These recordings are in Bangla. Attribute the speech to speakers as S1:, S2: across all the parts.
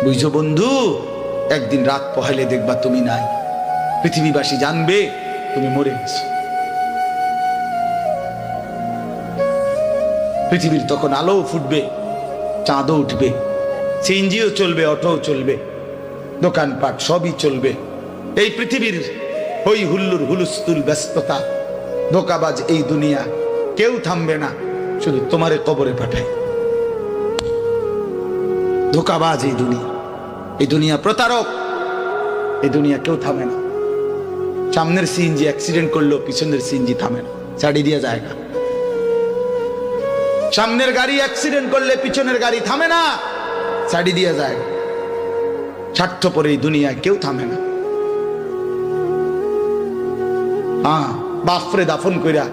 S1: বুঝছো বন্ধু, একদিন রাত পহেলে দেখবা তুমি নাই, পৃথিবীবাসী জানবে তুমি মরে গেছো। পৃথিবীর তখন আলো ফুটবে, চাঁদও উঠবে, সিএনজিও চলবে, অটোও চলবে, দোকানপাট সবই চলবে। এই পৃথিবীর হই হুল্লুর হুলুস্থুল ব্যস্ততা, ধোকাবাজ এই দুনিয়া, কেউ থামবে না, শুধু তোমারে কবরে পাঠায়। ধোকাবাজ এই দুনিয়া, এই দুনিয়া প্রতারক, এই দুনিয়া কেউ থামে না। সামনের সিএনজি অ্যাক্সিডেন্ট করলো, পিছনের সিএনজি থামে না, ছাড়ি দিয়ে যায় না। সামনের গাড়ি অ্যাক্সিডেন্ট করলে পিছনের গাড়ি থামে না, ছাড়ি দিয়ে যায়। স্বার্থপর এই দুনিয়ায় কেউ থামে না। হ্যাঁ, বাপরে দাফন কইরা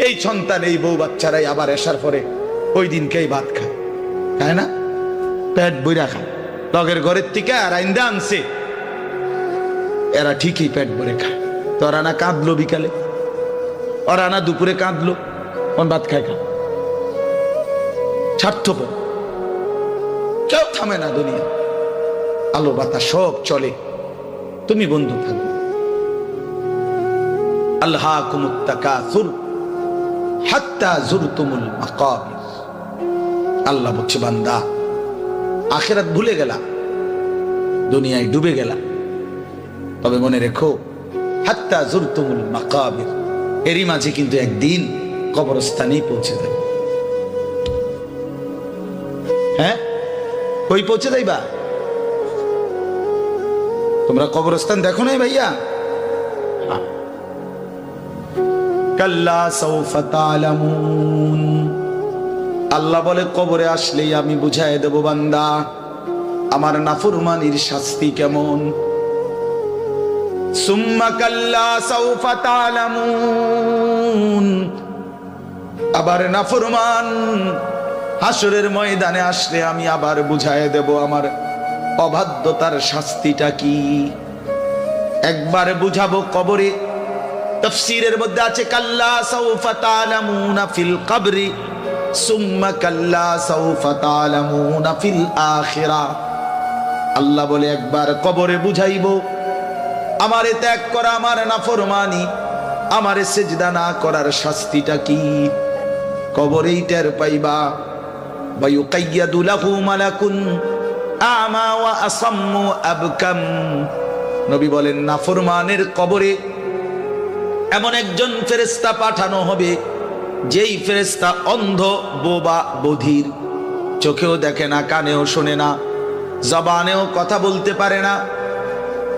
S1: এই সন্তান, এই বউ বাচ্চারাই আবার এসার পরে ওই দিনকেই ভাত খায়, তাই না? পেট বইরা খায়, লগের ঘরের থেকে আর আইন্দা আনছে, এরা ঠিকই পেট ভরে খায়। তো ওরা না কাঁদলো বিকালে, ওরা না দুপুরে কাঁদলো, কোন ভাত খায় খা। স্বার্থপর, কেউ থামে না দুনিয়া, আলো বাতাস সব চলে, তুমি বন্ধু থাকবে। আল্লাহাকুমুত তাকাসুর হাত্তা যুরতুমুল মাকাবির। আল্লাহ বলছে, বান্দা আখিরাত ভুলে গেলা, দুনিয়ায় ডুবে গেলা, তবে মনে রেখো হাত্তা যুরতুমুল মাকাবির, এরই মাঝে কিন্তু একদিন কবরস্থানেই পৌঁছে যাবে। হ্যাঁ, কই পৌঁছে যাইবা? তোমরা কবরস্থান দেখো নাই ভাইয়া? কাল্লা সাউফা তা'লামুন। আল্লাহ বলে, কবরে আসলেই আমি বুঝাই দেব বান্দা আমার নাফরমানির শাস্তি কেমন। সুম্মা কাল্লা সাউফা তা'লামুন। আবার নাফরমান হাসরের ময়দানে আসলে আমি আবার বুঝাই দেব আমার অবাধ্যতার শাস্তিটা কি। একবার বুঝাবো কবরে। তাফসীরের মধ্যে আছে কাল্লা সাউফা তা'লামুনা ফিল কবরি সুম্মা কাল্লা সাউফা তা'লামুনা ফিল আখিরা। আল্লাহ বলে, একবার কবরে বুঝাইবো আমারে ত্যাগ করা, আমার নাফরমানি, আমারে সিজদা না করার শাস্তিটা কি। কবরেই টের পাইবা। ওয়ায়ুকাইয়াদু লাহু মালাকুন আমা ওয়া আসাম্মু আবকাম। নবী বলেন, নাফরমানের কবরে এমন একজন ফেরেশতা পাঠানো হবে, যেই ফেরেশতা অন্ধ, বোবা, বধির, চোখেও দেখে না, কানেও শোনে না, জবানেও কথা বলতে পারে না।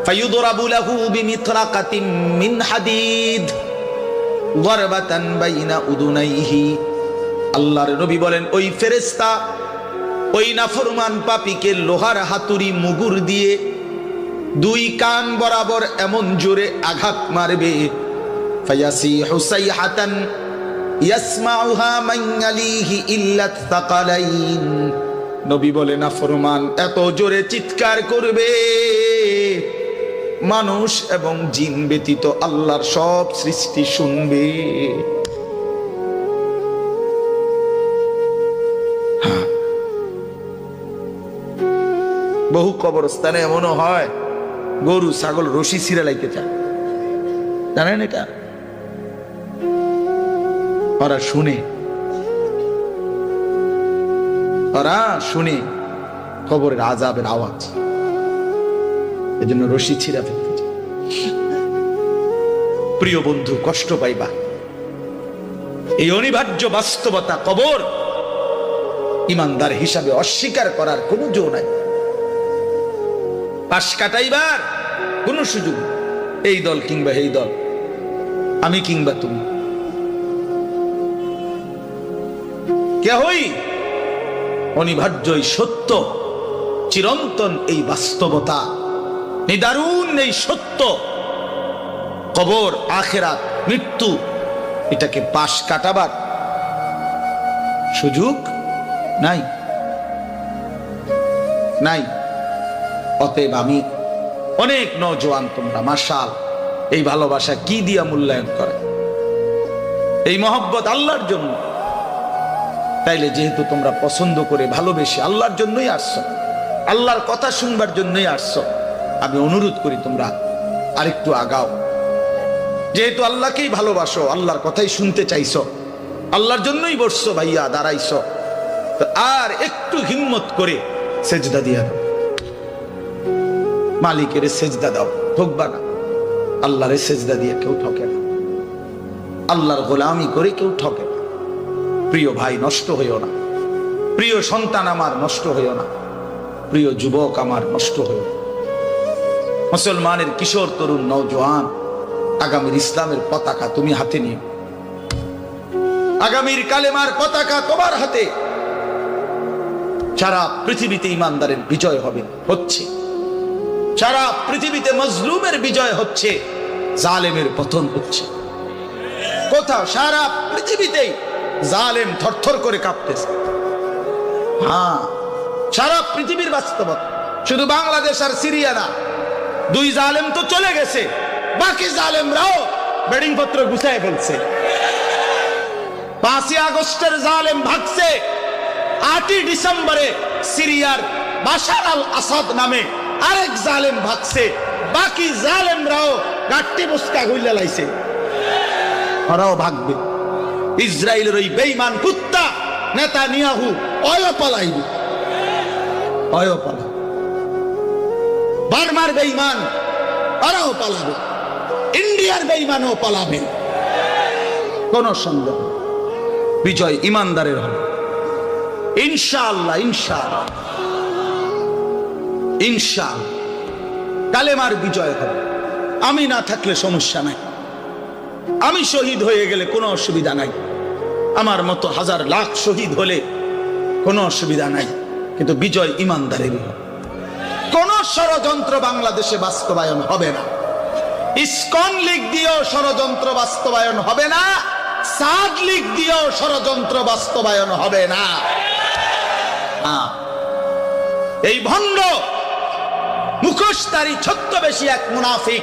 S1: ফায়ুদরাবু লাহু বিমিতরাকাতিন মিন হাদিদ গরবাতান বাইনা উদুনাইহি। আল্লাহর নবী বলেন, ওই ফেরেশতা ওই নাফরমান পাপীকে লোহার হাতুড়ি মুগুর দিয়ে দুই কান বরাবর এমন জোরে আঘাত মারবে, ফায়াসিহু সাইহাতান ইয়াসমাউহা মান ইয়ালিহি ইল্লা তাকালাইন। নবী বলে, নাফরমান এত জোরে চিৎকার করবে, মানুষ এবং জিন ব্যতীত আল্লাহর সব সৃষ্টি শুনবে। বহু কবরস্থানে এমনও হয়, গরু ছাগল রশি ছিঁড়ে লাইতে চায়, জানেন এটা? ওরা শুনে, ওরা শুনে কবরের আযাবের আওয়াজ, এজন্য রশি ছিঁড়া ফেলতে চায়। প্রিয় বন্ধু, কষ্ট পাইবা, এই অনিবার্য বাস্তবতা। কবর ইমানদার হিসাবে অস্বীকার করার কোনো জো নাই, পাশ কাটাইবার কোন সুযোগ। এই দল কিংবা এই দল, আমি কিংবা তুমি, কেহই অনিবার্য এই সত্য, চিরন্তন এই বাস্তবতা, নিদারুণ এই সত্য, কবর, আখিরাত, মৃত্যু, এটাকে পাশ কাটাবার সুযোগ নাই, নাই। অতএব আমি অনেক নওজোয়ান, তোমরা মাশাআল্লাহ এই ভালোবাসা কি দিয়া মূল্যায়ন করে, এই মহব্বত আল্লাহর জন্য। তাইলে যেহেতু তোমরা পছন্দ করে ভালোবেসে আল্লাহর জন্যই আসছো, আল্লাহর কথা শুনবার জন্যই আসছো। আমি অনুরোধ করি তোমরা আরেকটু আগাও। যেহেতু আল্লাহকেই ভালোবাসো, আল্লাহর কথাই শুনতে চাইছো, আল্লাহর জন্যই বসছো ভাইয়া, দাঁড়াইছো, তো আর একটু হিম্মত করে সেজদা দিয়া দাও, মালিকের সেজদা দাও, ঠকবা না। আল্লাহরে সেজদা দিয়ে কেউ ঠকে না, আল্লাহর গোলামি করে কেউ ঠকে না। প্রিয় ভাই নষ্ট হইও না, প্রিয় সন্তান আমার নষ্ট হইও না, প্রিয় যুবক আমার নষ্ট হইও না। মুসলমানের কিশোর তরুণ নওজোয়ান, আগামীর ইসলামের পতাকা তুমি হাতে নিও, আগামীর কালেমার পতাকা তোমার হাতে। সারা পৃথিবীতে ইমানদারের বিজয় হবে, হচ্ছে। সারা পৃথিবীতে মজলুমের বিজয় হচ্ছে, জালেমের পতন হচ্ছে। কোথাও সারা পৃথিবীতেই জালেম থরথর করে কাঁপতেছে। হ্যাঁ, সারা পৃথিবীর বাস্তবতা, শুধু বাংলাদেশ আর সিরিয়া না। দুই জালেম তো চলে গেছে, বাকি জালেমরাও বেডিং পত্র গুছায় ফেলছে। 5ই আগস্টের জালেম ভাগছে, 8ই ডিসেম্বরে সিরিয়ার বাশার আল আসাদ নামে আরেক জালেম ভাগছে। বাকি জালেমরাও গাট্টি মুস্কা গুইলা লাইছে, ওরাও ভাগবে। ইসরায়েলের ওই বেঈমান কুত্তা নেতানিয়াহু অয় পালাইবে, অয় পালা। বার্মার বেঈমান ওরাও পালাবে, ইন্ডিয়ার বেঈমানও পালাবে। কোন সন্দেহ, বিজয় ইমানদারের হবে ইনশাআল্লাহ, ইনশাআল্লাহ, ইনশাআল্লাহ। কালেমার বিজয় হবে। আমি না থাকলে সমস্যা নাই, আমি শহীদ হয়ে গেলে কোনো অসুবিধা নাই, আমার মতো হাজার লাখ শহীদ হলে কোনো অসুবিধা নাই, কিন্তু বিজয় ইমানদারেরই হবে। কোন ষড়যন্ত্র বাংলাদেশে বাস্তবায়ন হবে না। ইসকন লীগ দিয়েও ষড়যন্ত্র বাস্তবায়ন হবে না, সাদ লীগ দিয়েও ষড়যন্ত্র বাস্তবায়ন হবে না। এই ভণ্ড মুখোশধারী ছদ্মবেশী এক মুনাফিক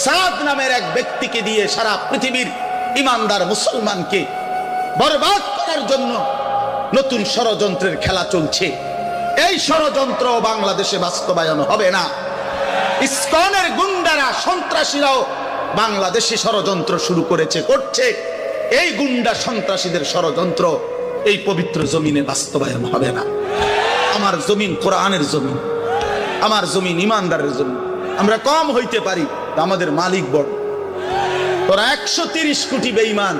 S1: সাদ নামের এক ব্যক্তিকে দিয়ে সারা পৃথিবীর ইমানদার মুসলমানকে বরবাদ করার জন্য নতুন ষড়যন্ত্রের খেলা চলছে। এই ষড়যন্ত্র বাংলাদেশে বাস্তবায়ন হবে না। ইসকনের গুন্ডারা, সন্ত্রাসীরাও বাংলাদেশে ষড়যন্ত্র শুরু করেছে, করছে। এই গুন্ডা সন্ত্রাসীদের ষড়যন্ত্র এই পবিত্র জমিনে বাস্তবায়ন হবে না। আমার জমিন কোরআনের জমিন, আমার জমিন ইমানদারের জমিন। আমরা কম হইতে পারি, আমাদের মালিক বড়। তোরা 130 কোটি বেঈমান,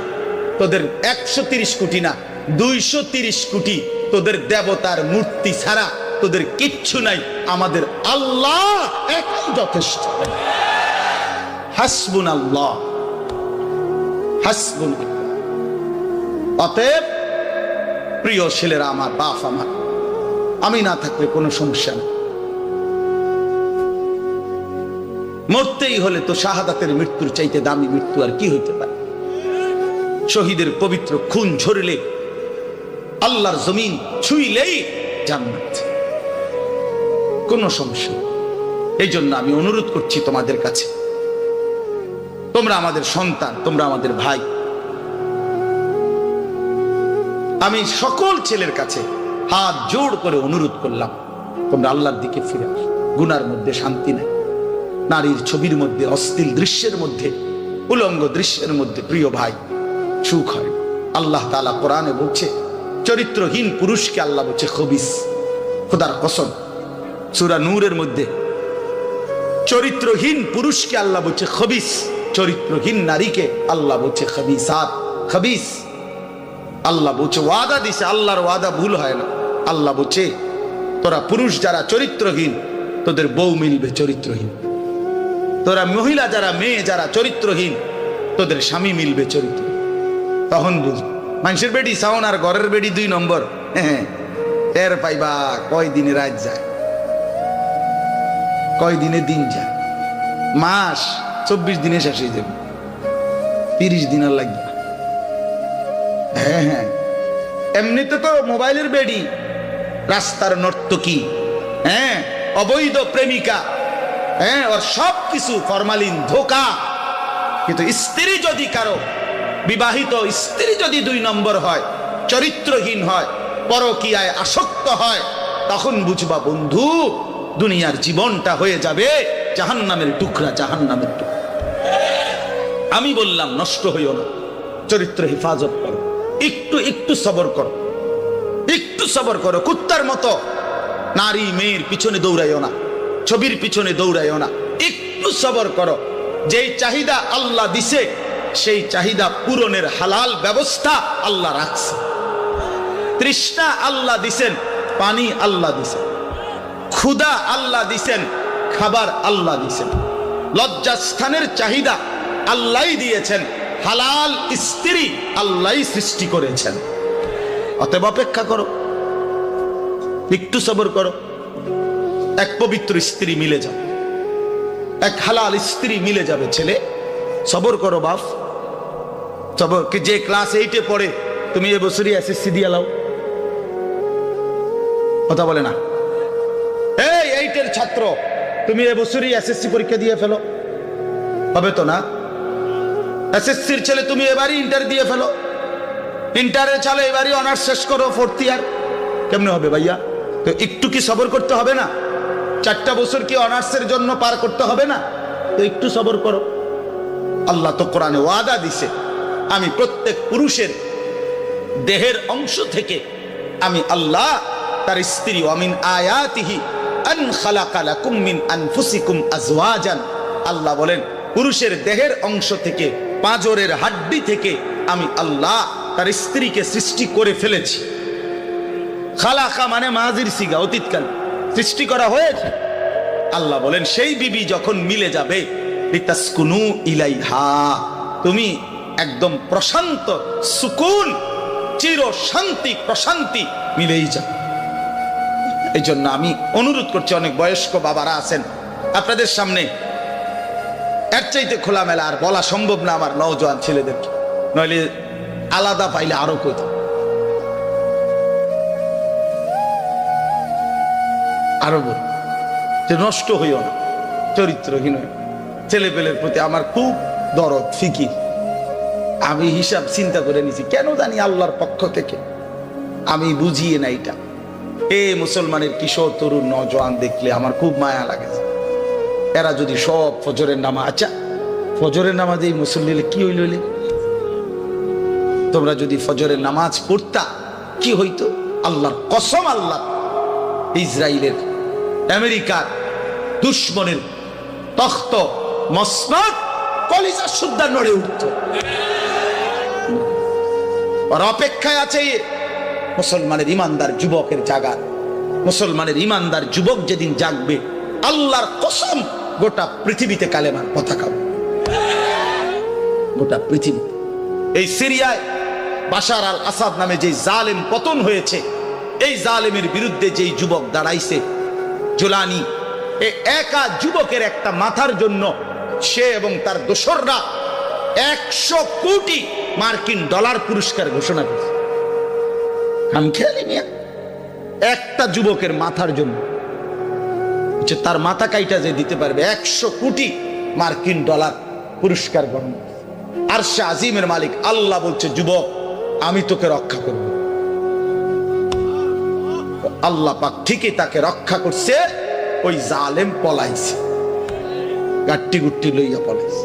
S1: তোদের 130 কোটি না 230 কোটি তোদের দেবতার মূর্তি ছাড়া তোদের কিচ্ছু নাই। আমাদের আল্লাহ একাই যথেষ্ট। হাসবুনাল্লাহ, হাসবুনাল্লাহ। অতএব প্রিয় ছেলেরা আমার, বাপ আমার, আমি না থাকলে কোনো সমস্যা নেই। মরতেই হলে তো শাহাদাতের মৃত্যুর চাইতে দামি মৃত্যু আর কি হইতে পারে। শহীদের পবিত্র খুন ঝরলে, আল্লাহর জমিন ছুঁইলেই জান্নাত, কোনো সমস্যা। এই জন্য আমি অনুরোধ করছি তোমাদের কাছে, তোমরা আমাদের সন্তান, তোমরা আমাদের ভাই। আমি সকল ছেলের কাছে হাত জোড় করে অনুরোধ করলাম, তোমরা আল্লাহর দিকে ফিরে আসো। গুনার মধ্যে শান্তি নাই, নারীর ছবির মধ্যে, অশ্লীল দৃশ্যের মধ্যে, উলঙ্গ দৃশ্যের মধ্যে প্রিয় ভাই সুখ হয়। আল্লাহ তাআলা কোরআনে বলছে, চরিত্রহীন পুরুষকে আল্লাহ বলছে খবিস। খোদার কসম, সূরা নূরের মধ্যে চরিত্রহীন পুরুষকে আল্লাহ বলছে খবিস, চরিত্রহীন নারীকে আল্লাহ বলছে খবিসাত, খবিস। আল্লাহ বলছে, ওয়াদা দিছে, আল্লাহর ওয়াদা ভুল হয় না। আল্লাহ বলছে, তোরা পুরুষ যারা চরিত্রহীন, তোদের বউ মিলবে চরিত্রহীন। তোরা মহিলা যারা, মেয়ে যারা চরিত্রহীন, তোদের স্বামী মিলবে চরিত্রহীন। তখন বুঝ, মানুষের বেডি সাউন আর ঘরের বেডি 2 নম্বর। হ্যাঁ, এর পাইবা কয় দিনে রাত যায়, কয় দিনে দিন যায়, মাস 24 দিনে শেষ হয়ে যাবে, 30 দিন আর লাগবে। হ্যাঁ হ্যাঁ, এমনিতে তো মোবাইলের বেডি, রাস্তার নর্তকী, হ্যাঁ, অবৈধ প্রেমিকা, হ্যাঁ, ওর সব কিছু ফরমালিন, ধোকা। কিন্তু স্ত্রী যদি কারো, বিবাহিত স্ত্রী যদি 2 নম্বর হয়, চরিত্রহীন হয়, পরকীয়ায় আসক্ত হয়, তখন বুঝবা বন্ধু দুনিয়ার জীবনটা হয়ে যাবে জাহান্নামের টুকরা, জাহান্নামের টুকরা। আমি বললাম নষ্ট হইও না, চরিত্র হেফাজত করো, একটু একটু সবর করো, একটু সবর করো। কুত্তার মতো নারী মেয়ের পিছনে দৌড়াইও না, ছবির পিছনে দৌড়াইও না, একটু সবর করো। যেই চাহিদা আল্লাহ দিছে সেই চাহিদা পূরণের হালাল ব্যবস্থা আল্লাহ রাখছে। তৃষ্ণা আল্লাহ দিছেন, পানি আল্লাহ দিছেন, ক্ষুধা আল্লাহ দিছেন, খাবার আল্লাহ দিছেন। লজ্জাস্থানের চাহিদা আল্লাহই দিয়েছেন, হালাল স্ত্রী আল্লাহই সৃষ্টি করেছেন। অতএব অপেক্ষা করো, একটু সবর করো। এক পবিত্র স্ত্রী মিলে যাবে, এক হালাল স্ত্রী মিলে যাবে। ছেলে সবর করো বাপ, সবর। যে ক্লাস 8-এ পড়ে তুমি এবছরই এসএসসি দিয়ে লাও, কথা বলে না। এই 8-এর ছাত্র তুমি এবছরই এসএসসি পরীক্ষা দিয়ে ফেলো, হবে তো না? এসএসসির ছেলে তুমি এবারই ইন্টার দিয়ে ফেলো, ইন্টারের ছেলে এবারই অনার্স শেষ করো, 4th ইয়ার। কেমনে হবে ভাইয়া? তো একটু কি সবর করতে হবে না? 4টা বছর কি অনার্সের জন্য পার করতে হবে না? তো একটু সবর করো। আল্লাহ তো কোরআনে ওয়াদা দিছে, আমি প্রত্যেক পুরুষের দেহের অংশ থেকে আমি আল্লাহ তার স্ত্রী, ওয়ামিন আয়াতিহি আন খালাকা লাকুম মিন আনফুসিকুম আজওয়াজান। আল্লাহ বলেন পুরুষের দেহের অংশ থেকে, পাঁজরের হাড্ডি থেকে আমি আল্লাহ তার স্ত্রীকে সৃষ্টি করে ফেলেছি। খালাকা মানে মাজির সিগা, অতীতকাল সৃষ্টি করা হয়েছে। আল্লাহ বলেন সেই বিবি যখন মিলে যাবে, লিতাসকুনু ইলাইহা, তুমি একদম প্রশান্ত সুকুন, চির শান্তি প্রশান্তি মিলেই যাবে। এই জন্য আমি অনুরোধ করছি, অনেক বয়স্ক বাবারা আছেন আপনাদের সামনে, এর চাইতে খোলামেলা আর বলা সম্ভব না আমার নওজোয়ান ছেলেদেরকে, নইলে আলাদা পাইলে আরো কইত। আরো বল যে নষ্ট হইও না, চরিত্রহীন ছেলে পেলের প্রতি আমার খুব দরদ ফিকির। আমি হিসাব চিন্তা করে নিছি, কেন জানি আল্লাহর পক্ষ থেকে আমি বুঝিয়ে না এটা। এ মুসলমানের কিশোর তরুণ নওজোয়ান দেখলে আমার খুব মায়া লাগে। এরা যদি সব ফজরের নামাজ, আচ্ছা ফজরের নামাজে এই মুসল্লি কি হইল? তোমরা যদি ফজরের নামাজ পড়তা কি হইতো? আল্লাহর কসম, আল্লাহ ইসরায়েলের, আমেরিকার দুশ্মনের তখ্ত মসনদ কলিজা সুদ্ধা নড়ে উঠত। আর অপেক্ষায় আছে মুসলমানের ইমানদার যুবকের জাগা। মুসলমানের ইমানদার যুবক যেদিন জাগবে, আল্লাহর কসম গোটা পৃথিবীতে কালেমার পতাকা, গোটা পৃথিবী। এই সিরিয়ায় বাশার আল আসাদ নামে যে জালেম পতন হয়েছে, এই জালেমের বিরুদ্ধে যেই যুবক দাঁড়াইছে জোলানি, এই একা যুবকের একটা মাথার জন্য সে এবং তার দোসররা 100 কোটি মার্কিন ডলার পুরস্কার ঘোষণা করেছে। আমি খেয়ালি নিয়ে একটা যুবকের মাথার জন্য তার মাথা কাইটা যে দিতে পারবে 100 কোটি মার্কিন ডলার পুরস্কার গ্রহণ। আরশে আজিমের মালিক আল্লাহ বলছে, যুবক আমি তোকে রক্ষা করব। আল্লাহ পাক ঠিকই তাকে রক্ষা করছে। ওই জালেম পলাইছে, গাট্টি গুট্টি লইয়া পলাইছে।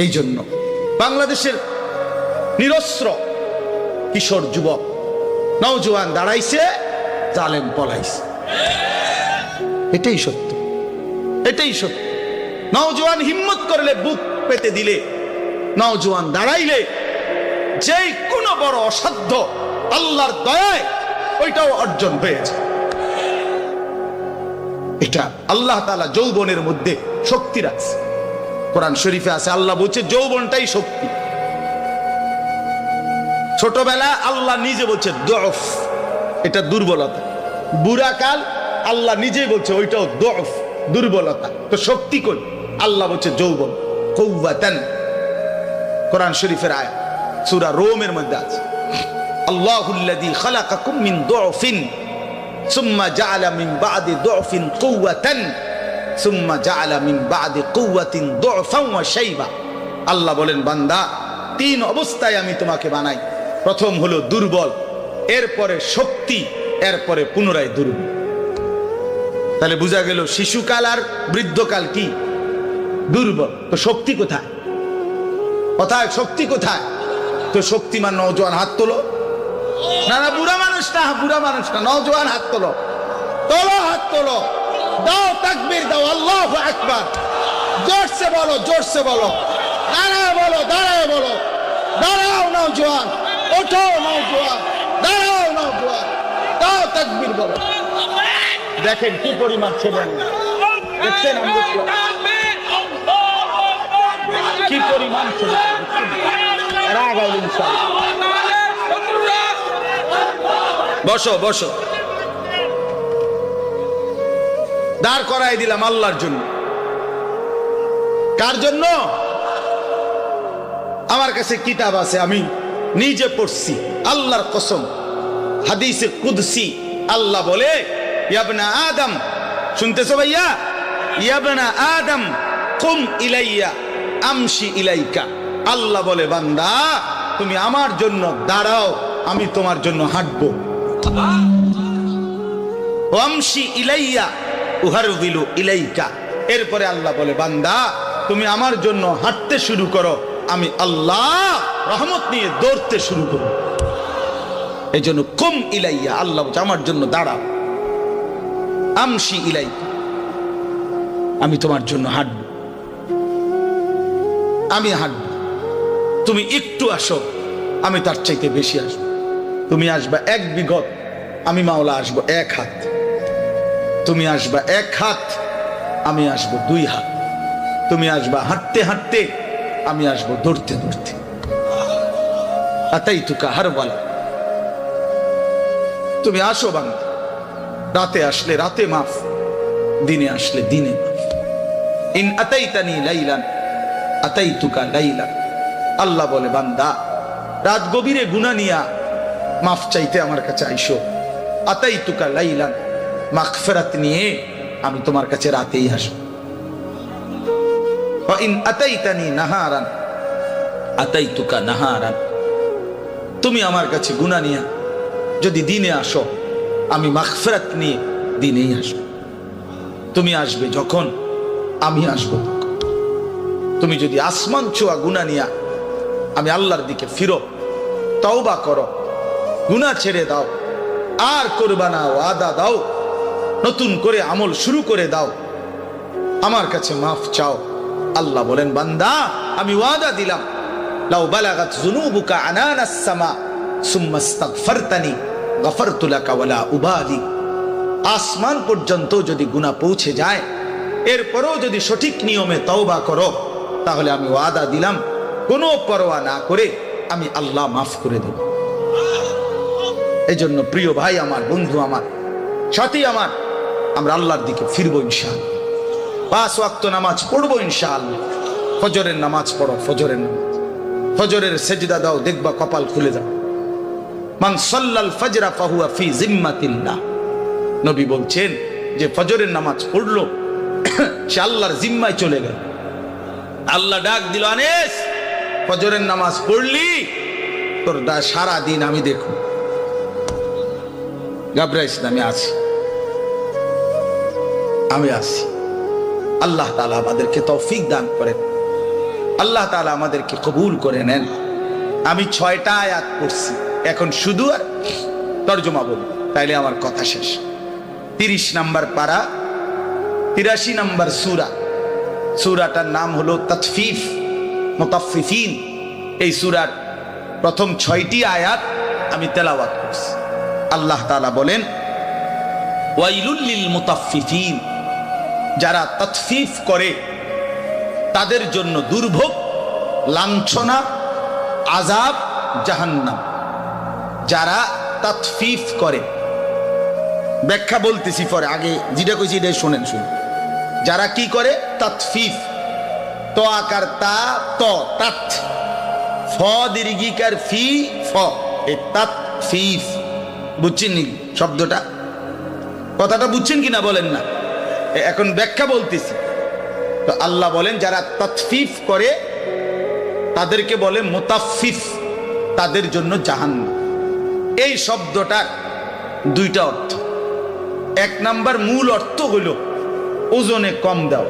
S1: এই জন্য বাংলাদেশের নিরস্ত্র কিশোর যুবক নওজোয়ান দাঁড়াইছে, জালেম পলাইছে। এটাই সত্য, এটাই সত্য। নওজোয়ান হিম্মত করলে, বুক পেতে দিলে, নওজোয়ান দাঁড়াইলে, যেই কোনো বড় অসাধ্য আল্লাহর দয়ায় ওইটাও অর্জন হয়েছে। এটা আল্লাহ তাআলা যৌবনের মধ্যে শক্তি রাখছে। কোরআন শরীফে আছে, আল্লাহ বলছে যৌবনটাই শক্তি। ছোটবেলা আল্লাহ নিজে বলছে দফ, এটা দুর্বলতা। বুড়াকাল আল্লাহ নিজেই বলছে ওইটাও দফ, দুর্বলতা। তো শক্তি কই? আল্লাহ বলছে যৌবন, কুওয়াতান। কোরআন শরীফের আয়াত সূরা রোমের মধ্যে আছে, আল্লাহুল্লাযী খালাকাকুম মিন দুফিন সুম্মা জাআলা মিন বা'দি দুফিন কুওয়াতান সুম্মা জাআলা মিন বা'দি কুওয়াতিন দুফান ওয়া শাইবা। আল্লাহ বলেন, বান্দা 3 অবস্থায় আমি তোমাকে বানাই। প্রথম হলো দুর্বল, এরপরে শক্তি, এরপরে পুনরায় দুর্বল। তাহলে বোঝা গেল শিশুকাল আর বৃদ্ধকাল কি দুর্বল। তো শক্তি কোথায়? কোথায় শক্তি কোথায়? তো শক্তিমান নওজোয়ান হাত তোলো। না না, বুড়া মানুষ না, বুড়া মানুষ না, নওজোয়ান হাত তোলো, তোলো হাত তোলো, দাও তাকবীর দাও, আল্লাহু আকবার, জোরসে বলো, জোরসে বলো, দাঁড়াও বলো, দাঁড়াও বলো, দাঁড়াও নওজোয়ান, ওঠো নওজোয়ান, দাঁড়াও নওজোয়ান, দাও তাকবীর বলো। দেখেন কি পরিমাণ ছেলে, দেখছেন কি পরিমাণ ছেলে, বসো বসো, দাঁড় করাই দিলাম আল্লাহর জন্য। কার জন্য? আমার কাছে কিতাব আছে, আমি নিজে পড়ছি, আল্লাহর কসম, হাদিসে কুদসি আল্লাহ বলে, ইয়াবনা আদম, শুনতেছো ভাইয়া? ইয়াবনা আদম কুম ইলাইয়া আমশি ইলাইকা। আল্লাহ বলে, বান্দা তুমি আমার জন্য দাঁড়াও, আমি তোমার জন্য হাঁটবো। আমশি ইলাইয়া উহারবিলু ইলাইকা। এরপরে আল্লাহ বলে, বান্দা তুমি আমার জন্য হাঁটতে শুরু করো, আমি আল্লাহ রহমত নিয়ে দৌড়তে শুরু করব। এই জন্য কুম ইলাইয়া, আল্লাহ আমার জন্য দাঁড়াও, আমশি ইলাইকা, আমি তোমার জন্য হাঁটব, আমি হাঁটব। তুমি একটু আসো, আমি তার চাইতে বেশি আসবো। তুমি আসবা এক বিঘত, আমি মাওলা আসবো এক হাত। তুমি আসবা এক হাত, আমি আসবো দুই হাত। তুমি আসবা হাঁটতে হাঁটতে, আমি আসবো দৌড়তে দৌড়তে। আতাইতুকা হারওয়ালা, তুমি আসো বান্দা। রাতে আসলে রাতে মাফ, দিনে আসলে দিনে মাফ। ইন আতাইতানি লাইলান আতাইতুকা লাইলান। আল্লাহ বলে, বান্দা রাত গভীরে গুনাহ নিয়া মাফ চাইতে আমার কাছে আইসো। আতাইতুকা লাইলান, মাগফিরাত নিয়ে আমি তোমার কাছে রাতেই আসবো। ওয়া ইন আতাইতানি নাহারান আতাইতুকা নাহারান। তুমি আমার কাছে গুনাহ নিয়া যদি দিনে আসো, আমি মাগফিরাত নিয়ে দিনেই আসবো। তুমি আসবে যখন, আমি আসবো তখন। তুমি যদি আসমান ছোঁয়া গুনাহ নিয়া আমি আল্লাহর দিকে ফিরো, তওবা করো, গুনাহ ছেড়ে দাও, আর করবা না, ওয়াদা দাও, নতুন করে আমল শুরু করে দাও, আমার কাছে মাফ চাও। আল্লাহ বলেন, বান্দা আমি ওয়াদা দিলাম, লাউ বালাগাত যুনুবুকা আনানাস সামা সুম্মা ইস্তাগফারতানি গফারতু লাকা ওয়ালা উবালি। আসমান পর্যন্ত যদি গুনাহ পৌঁছে যায়, এরপরও যদি সঠিক নিয়মে তওবা করো, তাহলে আমি ওয়াদা দিলাম, কোনো পরোয়া না করে আমি আল্লাহ মাফ করে দেব। এই জন্য প্রিয় ভাই আমার, বন্ধু আমার, সাথী আমার, আমরা আল্লাহর দিকে ফিরবো ইনশাআল্লাহ। 5 ওয়াক্ত নামাজ পড়বো ইনশাআল্লাহ। ফজরের নামাজ পড়ো, ফজরের নামাজ, ফজরের সেজদা দাও, দেখবা কপাল খুলে যাবে। মান সাল্লাল ফজরা ফাহুয়া ফি জিম্মাতিল্লাহ। নবী বলছেন যে ফজরের নামাজ পড়লো, সে আল্লাহর জিম্মায় চলে গেল। আল্লাহ ডাক দিল, আনেস ফজরের নামাজ পড়লি, তোর সারা দিন আমি দেখো। ঘাবড়াইস না, আমি আছি, আমি আছি। আল্লাহ তাআলা আমাদেরকে তৌফিক দান করেন, আল্লাহ তাআলা আমাদেরকে কবুল করে নেন। আমি 6টা আয়াত পড়ছি, এখন শুধু আর তরজমা বলবো, তাইলে আমার কথা শেষ। 30 নম্বর পারা, 83 নম্বর সূরা। সূরাটার নাম হলো তাতফিফ, মুতাফফিফিন। এই সূরার প্রথম 6টি আয়াত আমি তেলাওয়াত করছি। আল্লাহ তাআলা বলেন, ওয়াইলুল লিল মুতাফফিফিন, যারা তাতফিফ করে তাদের জন্য দুর্ভোগ, লাঞ্ছনা, আযাব, জাহান্নাম। যারা তাতফিফ করে, ব্যাখ্যা বলতেছি পরে, আগে যেটা কইছি এটা শুনেন। যারা কি করে? তাতফিফ, তো আকার তা, ত তাত, ফ দীর্ঘিকার ফি, ফ, এই তাতফিফ। বুঝছেন নি শব্দটা? কথাটা বুঝছেন কিনা বলেন না? এখন ব্যাখ্যা বলতেছি। তো আল্লাহ বলেন, যারা তাতফিফ করে তাদেরকে বলে মুতাফফিফ, তাদের জন্য জাহান্নাম। এই শব্দটার দুইটা অর্থ। এক নাম্বার মূল অর্থ হইল ওজনে কম দাও।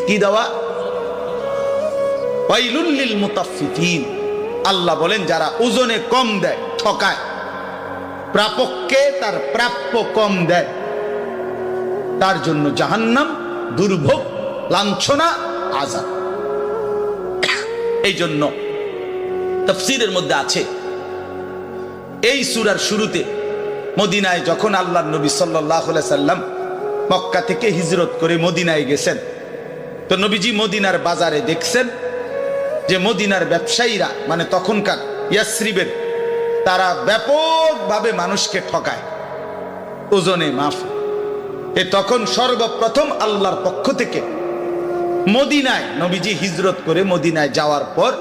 S1: কি দেওয়া? ওয়াইলুল লিল মুতাফফিফিন। আল্লাহ বলেন যারা ওজনে কম দেয়, ঠকায়, প্রাপককে তার প্রাপ্য কম দেয়, তার জন্য জাহান্নাম, দুর্ভোগ, লাঞ্ছনা, আযাব। এই জন্য তাফসীরের মধ্যে আছে এই সূরার শুরুতে মদিনায় যখন আল্লাহর নবী সাল্লাল্লাহু আলাইহি সাল্লাম মক্কা থেকে হিজরত করে মদিনায় গেছেন, তো নবীজি মদিনার বাজারে দেখছেন যে মদিনার ব্যবসায়ীরা, মানে তখনকার ইয়াসরিবের, তারা ব্যাপকভাবে মানুষকে ঠকায় ওজনে মাফ। তখন সর্বপ্রথম আল্লাহর পক্ষ থেকে মদিনায় নবীজি হিজরত করে মদিনায় যাওয়ার পর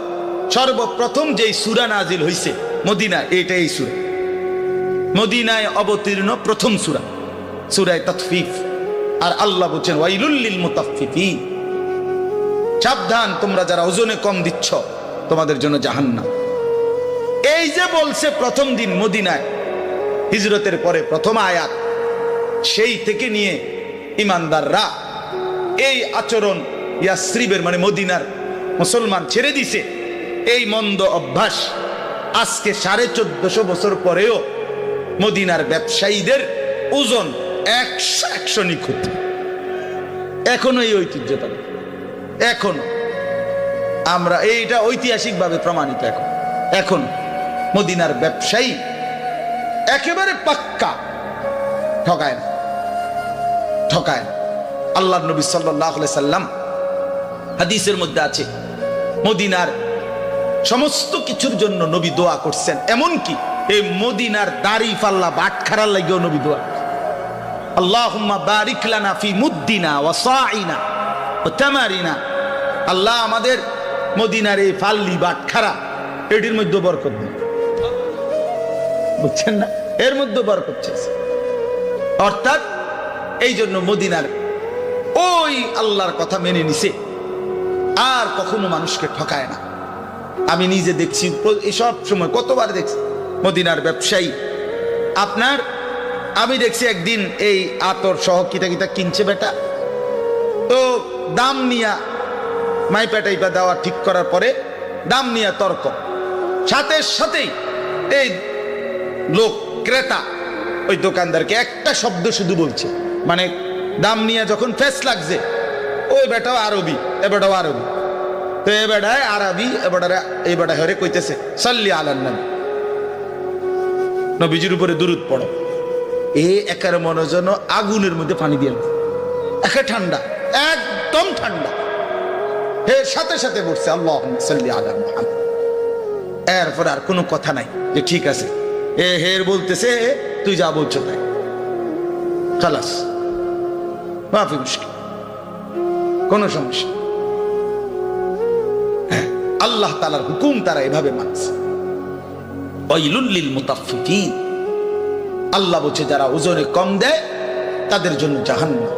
S1: সর্বপ্রথম যেই সূরা নাজিল হইছে মদিনায়, এটাই সূরা, মদিনায় অবতীর্ণ প্রথম সূরা, সূরা তাতফিফ। আর আল্লাহ বলেন ওয়াইলুল লিল মুতাফফিফিন, সাবধান তোমরা যারা ওজনে কম দিচ্ছ, তোমাদের জন্য জাহান্নাম। এই যে বলছে প্রথম দিন মদিনায় হিজরতের পরে প্রথম আয়াত, সেই থেকে নিয়ে ইমানদাররা এই আচরণ ইয়াসরিবের মানে মদিনার মুসলমান ছেড়ে দিছে। এই মন্দ অভ্যাস আজকে 1450 বছর পরেও মদিনার ব্যবসায়ীদের ওজন 100 নিখুঁত, এখনো এই ঐতিহ্যটা, এখনো আমরা এইটা ঐতিহাসিকভাবে প্রমাণিত। এখন মদিনার ব্যবসায়ী একেবারে পাক্কা ঠকায় না, ঠকায় না। আল্লাহর নবী সাল্লাল্লাহু আলাইহি সাল্লাম হাদিসের মধ্যে আছে মদিনার সমস্ত কিছুর জন্য নবী দোয়া করছেন, এমনকি এই মদিনার দাড়ি পাল্লা বাটখারার লাগেও নবী দোয়া, আল্লাহুম্মা বারিক লানা ফি মুদ্দিনা ওয়া সাইনা ওয়া তামারিনা। আল্লাহ আমাদের মদিনার এই ফাল্লি বাটখারা এটির মধ্যে বরকত দিন, বুঝছেন না, এর মধ্যে বরকত চাইছে। অর্থাৎ এই জন্য মদিনার ওই আল্লাহর কথা মেনে নিছে, আর কখনো মানুষকে ঠকায় না। আমি নিজে দেখছি, সব সময় কতবার দেখছি মদিনার ব্যবসায়ী আপনার, আমি দেখছি একদিন এই আতর সহ কিতা কিতা কিনছে বেটা, তো দাম নিয়া মাইপা টাইপা দেওয়া ঠিক করার পরে দাম নিয়ে তর্ক, সাথে সাথেই এই লোক ক্রেতা ওই দোকানদারকে একটা শব্দ শুধু বলছে, মানে দাম নিয়ে যখন ফেস লাগছে, ওই বেটাও আরবি, এ বেটাও আরবি, তো এ বেটায় আরবি, এই বেটা হরে কইতেছে সাল্লি আলান নবী, নবীজির উপরে দুরূদ পড়ো। এ একার মনে যেন আগুনের মধ্যে পানি দিয়ে একে ঠান্ডা, একদম ঠান্ডা, হে সাথে সাথে বলছে আল্লাহুম্মা সাল্লি আলা মুহাম্মদ। এরপর আর কোনো কথা নাই যে ঠিক আছে, এ হের বলতেছে তুই যা বলছো তাই, খালাস, মাফি মুশকিল, কোনো সমস্যা। আল্লাহ তাআলার হুকুম তারা এভাবে মানছে। ওয়াইলুল লিল মুতাফফিফিন, আল্লাহ বলছে যারা ওজনে কম দেয় তাদের জন্য জাহান্নাম।